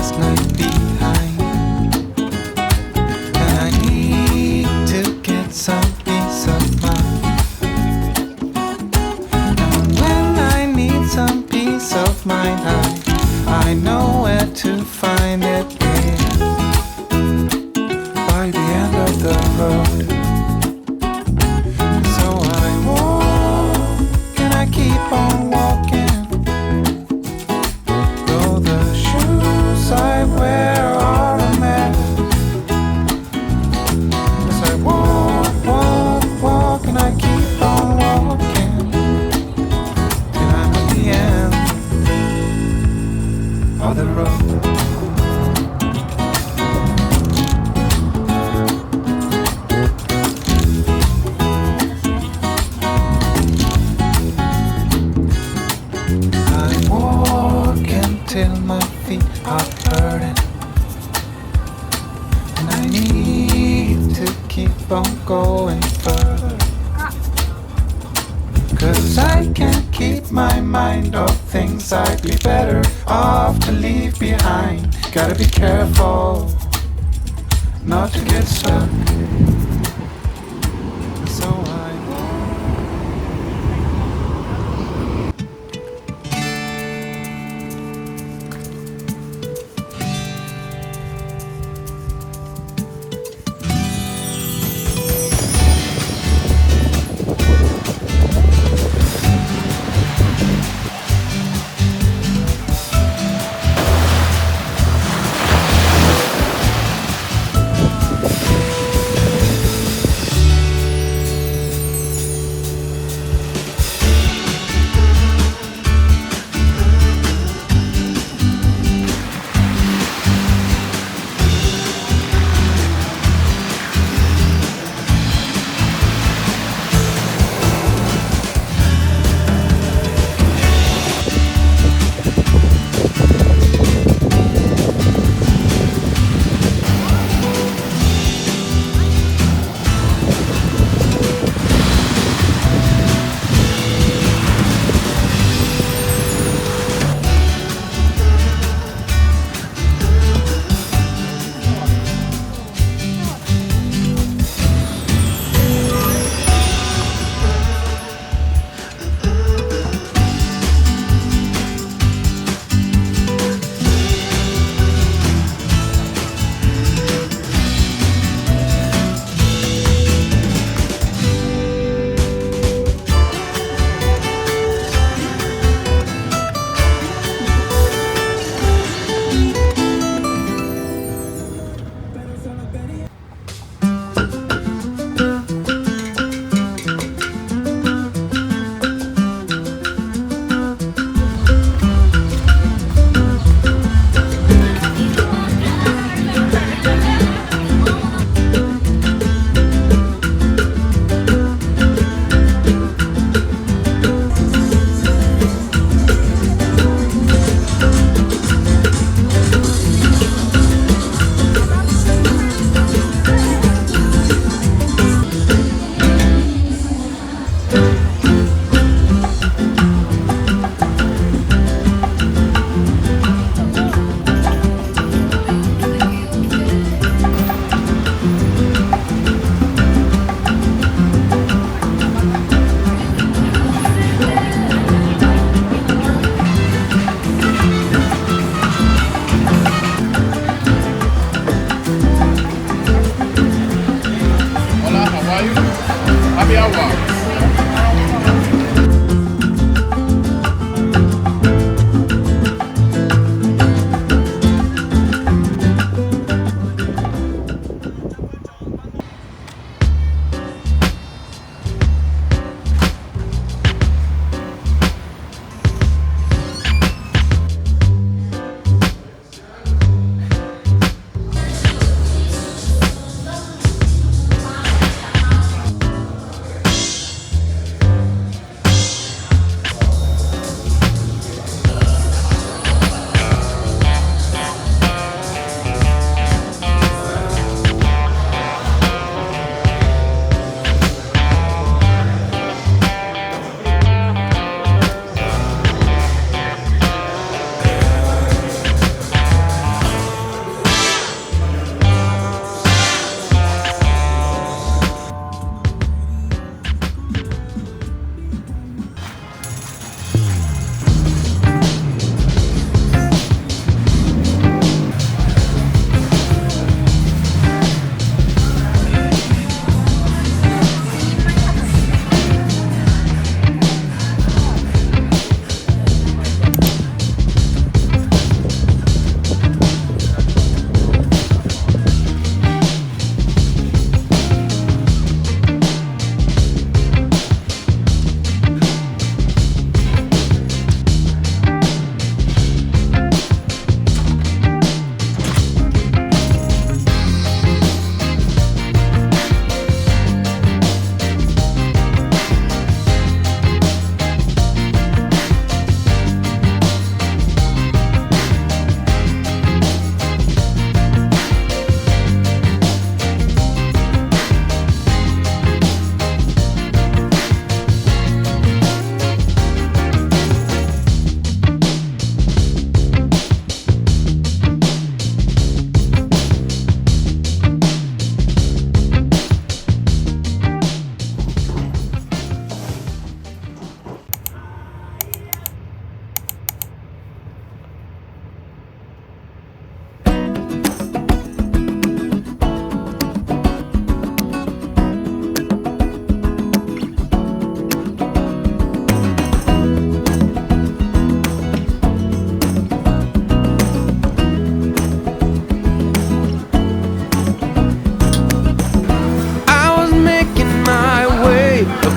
last night behind. And I need to get some peace of mind. And when I need some peace of mind, I know where to find it. By the end of the road. So I walk and I keep on walking. Though the shoes I wear are a mess. As I walk and I keep on walking till I'm at the end of the road. Till my feet are hurting, and I need to keep on going further. 'Cause I can't keep my mind off things I'd be better off to leave behind. Gotta be careful not to get stuck. So I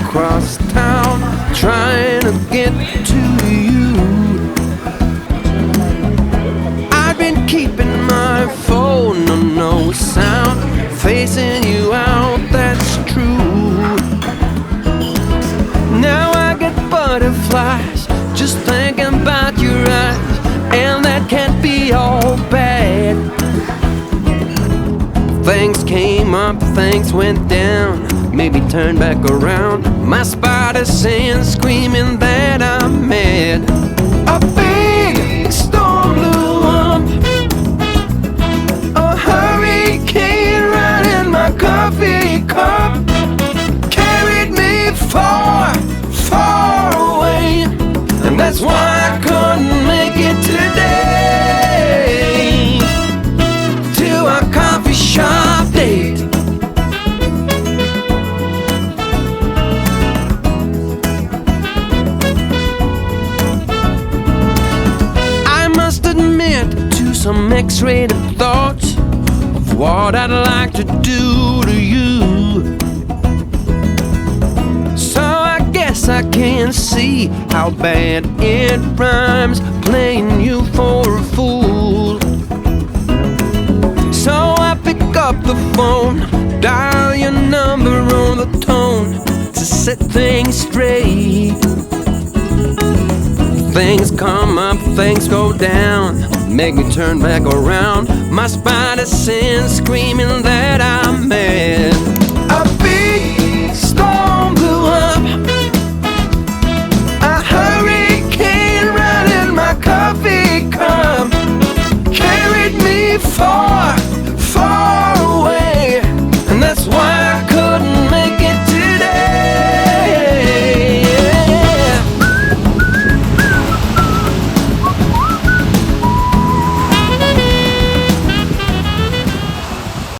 across town trying to get to you. I've been keeping my phone on no sound, facing you out, that's true. Now I get butterflies just thinking about your eyes, and that can't be all bad. Things came up, things went down, maybe turn back around. My spider sense screaming that I'm mad. A big storm blew up, a hurricane right in my coffee cup, carried me far, far away, and that's why I couldn't make it today to our coffee shop date. I must admit to some X-rated thoughts of what I'd like to do to you. So I guess I can see how bad it rhymes, playing you for a fool. So I pick up the phone, dial your number on the tone to set things straight. Things come up, things go down, make me turn back around. My spider sense screaming that